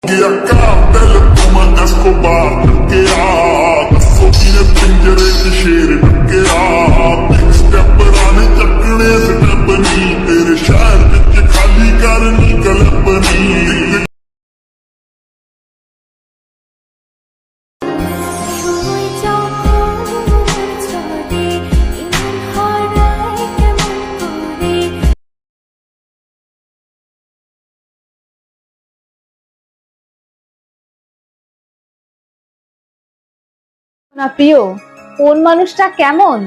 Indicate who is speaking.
Speaker 1: Cartel como Escobar, que सोचीने पिंजरे च शेर टकरा स्टेप राने चकने स्टेप नी तेरे शहर विच खाली करनी कल्पनी
Speaker 2: না প্রিয়, কোন মানুষটা কেমন